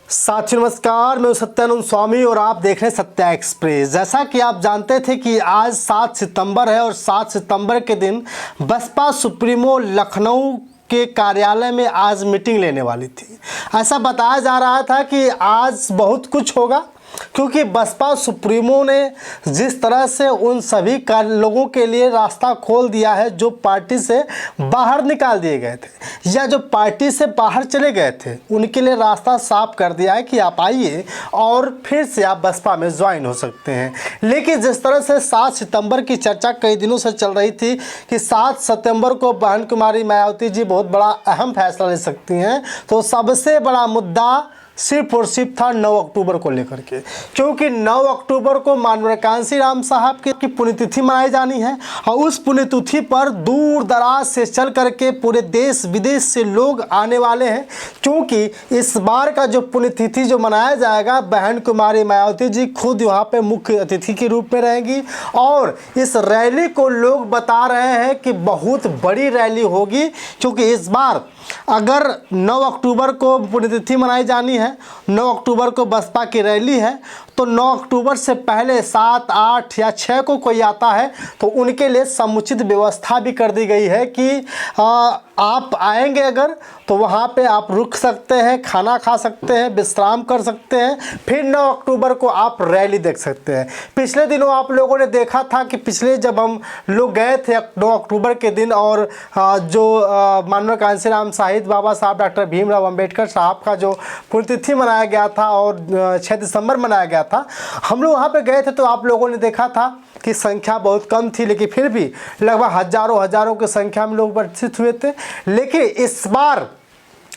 साथियों नमस्कार, मैं सत्यानंद स्वामी और आप देख रहे हैं सत्या एक्सप्रेस। जैसा कि आप जानते थे कि आज 7 सितंबर है और 7 सितंबर के दिन बसपा सुप्रीमो लखनऊ के कार्यालय में आज मीटिंग लेने वाली थी। ऐसा बताया जा रहा था कि आज बहुत कुछ होगा, क्योंकि बसपा सुप्रीमो ने जिस तरह से उन सभी लोगों के लिए रास्ता खोल दिया है जो पार्टी से बाहर निकाल दिए गए थे या जो पार्टी से बाहर चले गए थे, उनके लिए रास्ता साफ कर दिया है कि आप आइए और फिर से आप बसपा में ज्वाइन हो सकते हैं। लेकिन जिस तरह से 7 सितंबर की चर्चा कई दिनों से चल रही थी कि 7 सितंबर को बहन कुमारी मायावती जी बहुत बड़ा अहम फैसला ले सकती हैं, तो सबसे बड़ा मुद्दा सिर्फ और सिर्फ था 9 अक्टूबर को लेकर के, क्योंकि 9 अक्टूबर को माननीय कांशीराम साहब की पुण्यतिथि मनाई जानी है और उस पुण्यतिथि पर दूर दराज से चल करके पूरे देश विदेश से लोग आने वाले हैं। क्योंकि इस बार का जो पुण्यतिथि जो मनाया जाएगा, बहन कुमारी मायावती जी खुद वहाँ पे मुख्य अतिथि के रूप में रहेंगी और इस रैली को लोग बता रहे हैं कि बहुत बड़ी रैली होगी। क्योंकि इस बार अगर 9 अक्टूबर को पुण्यतिथि मनाई जानी है, 9 अक्टूबर को बसपा की रैली है, तो 9 अक्टूबर से पहले 7, 8 या 6 को कोई आता है तो उनके लिए समुचित व्यवस्था भी कर दी गई है कि आप आएंगे अगर तो वहाँ पे आप रुक सकते हैं, खाना खा सकते हैं, विश्राम कर सकते हैं, फिर 9 अक्टूबर को आप रैली देख सकते हैं। पिछले दिनों आप लोगों ने देखा था कि पिछले जब हम लोग गए थे 9 अक्टूबर के दिन और जो माननीय कांशीराम शहीद बाबा साहब डॉक्टर भीमराव अंबेडकर साहब का जो पुण्यतिथि मनाया गया था और 6 दिसंबर मनाया गया था, हम लोग वहाँ पे गए थे तो आप लोगों ने देखा था कि संख्या बहुत कम थी, लेकिन फिर भी लगभग हजारों की संख्या में लोग उपस्थित हुए थे। लेकिन इस बार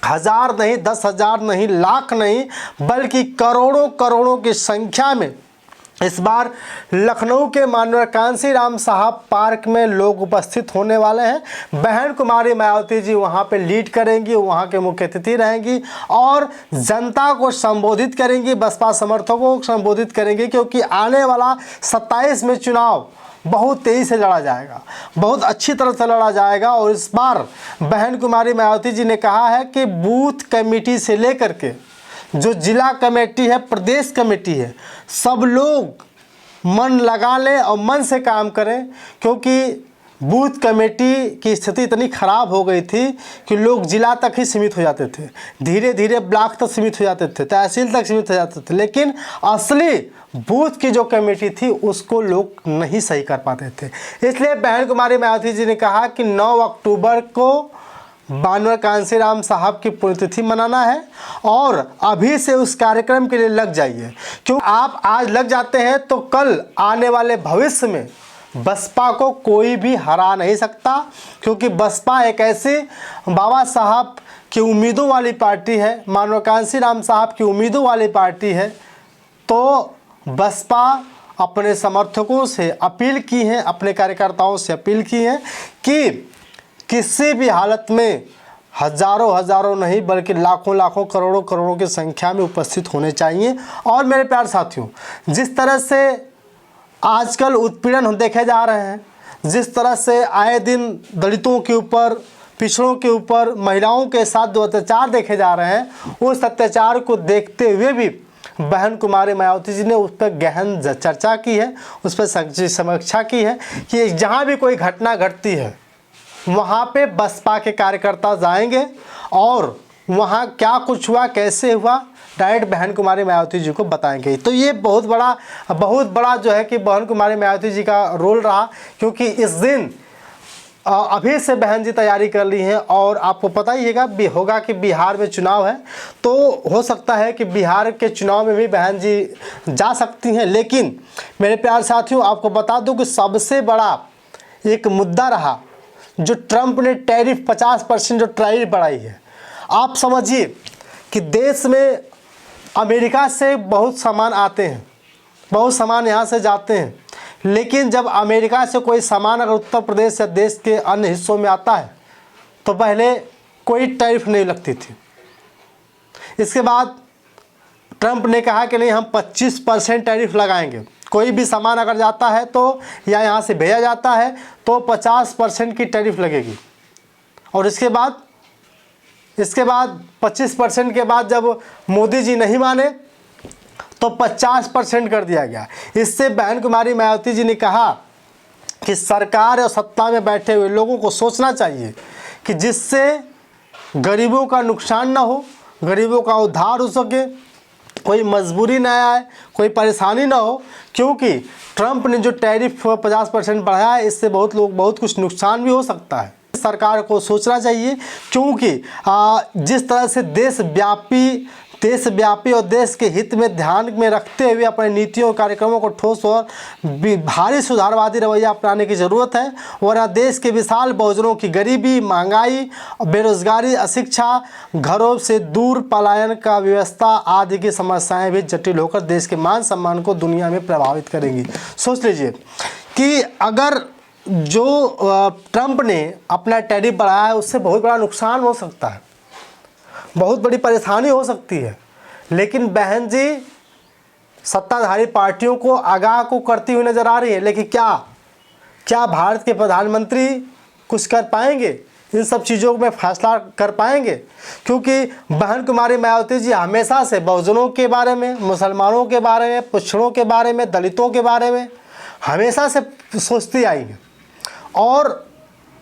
1000 नहीं, 10,000 नहीं, लाख नहीं, बल्कि करोड़ों की संख्या में इस बार लखनऊ के माननीय कांशीराम साहब पार्क में लोग उपस्थित होने वाले हैं। बहन कुमारी मायावती जी वहां पे लीड करेंगी, वहां के मुख्य अतिथि रहेंगी और जनता को संबोधित करेंगी, बसपा समर्थकों को संबोधित करेंगी। क्योंकि आने वाला 27 में चुनाव बहुत तेज़ी से लड़ा जाएगा, बहुत अच्छी तरह से लड़ा जाएगा। और इस बार बहन कुमारी मायावती जी ने कहा है कि बूथ कमेटी से लेकर के जो जिला कमेटी है, प्रदेश कमेटी है, सब लोग मन लगा लें और मन से काम करें। क्योंकि बूथ कमेटी की स्थिति इतनी ख़राब हो गई थी कि लोग जिला तक ही सीमित हो जाते थे, धीरे धीरे ब्लॉक तक सीमित हो जाते थे, तहसील तक सीमित हो जाते थे, लेकिन असली बूथ की जो कमेटी थी उसको लोग नहीं सही कर पाते थे। इसलिए बहन कुमारी मायावती जी ने कहा कि 9 अक्टूबर को माननीय कांशीराम साहब की पुण्यतिथि मनाना है और अभी से उस कार्यक्रम के लिए लग जाइए। क्यों आप आज लग जाते हैं तो कल आने वाले भविष्य में बसपा को कोई भी हरा नहीं सकता। क्योंकि बसपा एक ऐसी बाबा साहब की उम्मीदों वाली पार्टी है, माननीय कांशीराम साहब की उम्मीदों वाली पार्टी है। तो बसपा अपने समर्थकों से अपील की है, अपने कार्यकर्ताओं से अपील की है कि किसी भी हालत में हजारों नहीं बल्कि लाखों करोड़ों की संख्या में उपस्थित होने चाहिए। और मेरे प्यारे साथियों, जिस तरह से आजकल उत्पीड़न देखे जा रहे हैं, जिस तरह से आए दिन दलितों के ऊपर, पिछड़ों के ऊपर, महिलाओं के साथ जो अत्याचार देखे जा रहे हैं, उस अत्याचार को देखते हुए भी बहन कुमारी मायावती जी ने उस पर गहन चर्चा की है, उस पर समीक्षा की है कि जहाँ भी कोई घटना घटती है वहाँ पे बसपा के कार्यकर्ता जाएंगे और वहाँ क्या कुछ हुआ, कैसे हुआ, डायरेक्ट बहन कुमारी मायावती जी को बताएंगे। तो ये बहुत बड़ा जो है कि बहन कुमारी मायावती जी का रोल रहा। क्योंकि इस दिन अभी से बहन जी तैयारी कर ली हैं और आपको पता ही होगा कि बिहार में चुनाव है, तो हो सकता है कि बिहार के चुनाव में भी बहन जी जा सकती हैं। लेकिन मेरे प्यारे साथियों, आपको बता दूं कि सबसे बड़ा एक मुद्दा रहा जो ट्रंप ने टैरिफ 50% जो टैरिफ बढ़ाई है। आप समझिए कि देश में अमेरिका से बहुत सामान आते हैं, बहुत सामान यहाँ से जाते हैं, लेकिन जब अमेरिका से कोई सामान अगर उत्तर प्रदेश या देश के अन्य हिस्सों में आता है तो पहले कोई टैरिफ नहीं लगती थी। इसके बाद ट्रंप ने कहा कि नहीं, हम 25% टैरिफ लगाएंगे। कोई भी सामान अगर जाता है तो या यहाँ से भेजा जाता है तो 50% की टैरिफ लगेगी। और इसके बाद इसके बाद 25% के बाद जब मोदी जी नहीं माने तो 50% कर दिया गया। इससे बहन कुमारी मायावती जी ने कहा कि सरकार और सत्ता में बैठे हुए लोगों को सोचना चाहिए कि जिससे गरीबों का नुकसान ना हो, गरीबों का उद्धार हो सके, कोई मजबूरी ना आए, कोई परेशानी ना हो। क्योंकि ट्रंप ने जो टैरिफ 50% बढ़ाया है, इससे बहुत कुछ नुकसान भी हो सकता है। सरकार को सोचना चाहिए, क्योंकि जिस तरह से देशव्यापी और देश के हित में ध्यान में रखते हुए अपने नीतियों और कार्यक्रमों को ठोस और भारी सुधारवादी रवैया अपनाने की ज़रूरत है, वरना देश के विशाल बहुजनों की गरीबी, महंगाई, बेरोजगारी, अशिक्षा, घरों से दूर पलायन का व्यवस्था आदि की समस्याएं भी जटिल होकर देश के मान सम्मान को दुनिया में प्रभावित करेंगी। सोच लीजिए कि अगर जो ट्रंप ने अपना टैरिफ बढ़ाया है, उससे बहुत बड़ा नुकसान हो सकता है, बहुत बड़ी परेशानी हो सकती है। लेकिन बहन जी सत्ताधारी पार्टियों को आगाह को करती हुई नजर आ रही है। लेकिन क्या भारत के प्रधानमंत्री कुछ कर पाएंगे, इन सब चीज़ों में फैसला कर पाएंगे? क्योंकि बहन कुमारी मायावती जी हमेशा से बहुजनों के बारे में, मुसलमानों के बारे में, पिछड़ों के बारे में, दलितों के बारे में हमेशा से सोचती आई हैं। और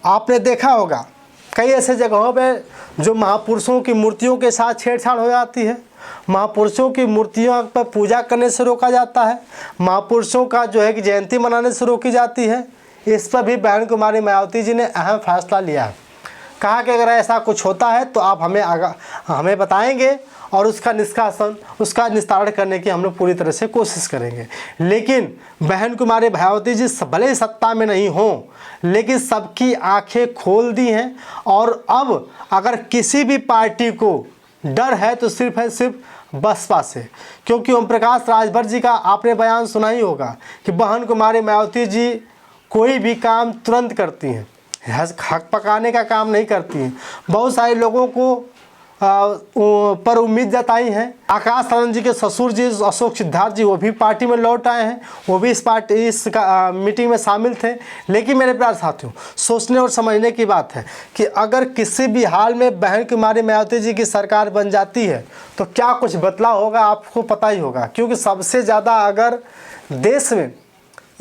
आपने देखा होगा कई ऐसे जगहों पे जो महापुरुषों की मूर्तियों के साथ छेड़छाड़ हो जाती है, महापुरुषों की मूर्तियों पर पूजा करने से रोका जाता है, महापुरुषों का जो है कि जयंती मनाने से रोकी जाती है। इस पर भी बहन कुमारी मायावती जी ने अहम फैसला लिया है। कहा कि अगर ऐसा कुछ होता है तो आप हमें बताएंगे और उसका निस्तारण करने की हम लोग पूरी तरह से कोशिश करेंगे। लेकिन बहन कुमारी मायावती जी भले ही सत्ता में नहीं हों, लेकिन सबकी आंखें खोल दी हैं। और अब अगर किसी भी पार्टी को डर है तो सिर्फ बसपा से, क्योंकि ओम प्रकाश राजभर जी का आपने बयान सुना ही होगा कि बहन कुमारी मायावती जी कोई भी काम तुरंत करती हैं, हक पकाने का काम नहीं करती हैं। बहुत सारे लोगों को पर उम्मीद जताई है। आकाश आनंद जी के ससुर जी अशोक सिद्धार्थ जी वो भी पार्टी में लौट आए हैं, वो भी इस मीटिंग में शामिल थे। लेकिन मेरे प्यारे साथियों, सोचने और समझने की बात है कि अगर किसी भी हाल में बहन कुमारी मायावती जी की सरकार बन जाती है तो क्या कुछ बदलाव होगा, आपको पता ही होगा। क्योंकि सबसे ज़्यादा अगर देश में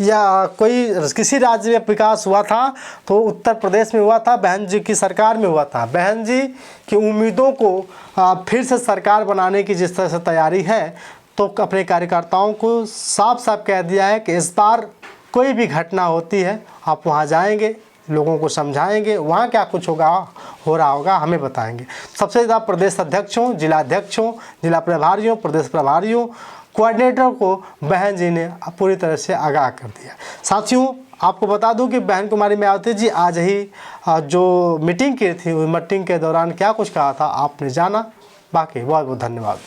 या कोई किसी राज्य में विकास हुआ था तो उत्तर प्रदेश में हुआ था, बहन जी की सरकार में हुआ था। बहन जी की उम्मीदों को फिर से सरकार बनाने की जिस तरह से तैयारी है, तो अपने कार्यकर्ताओं को साफ साफ कह दिया है कि इस बार कोई भी घटना होती है आप वहाँ जाएंगे, लोगों को समझाएंगे, वहाँ क्या कुछ हो रहा होगा हमें बताएंगे। सबसे ज़्यादा प्रदेश अध्यक्षों, जिलाध्यक्षों, जिला प्रभारियों, प्रदेश प्रभारियों, कोऑर्डिनेटर को बहन जी ने पूरी तरह से आगाह कर दिया। साथियों, आपको बता दूं कि बहन कुमारी मायावती जी आज ही जो मीटिंग की थी, उस मीटिंग के दौरान क्या कुछ कहा था आपने जाना। बाकी बहुत बहुत धन्यवाद।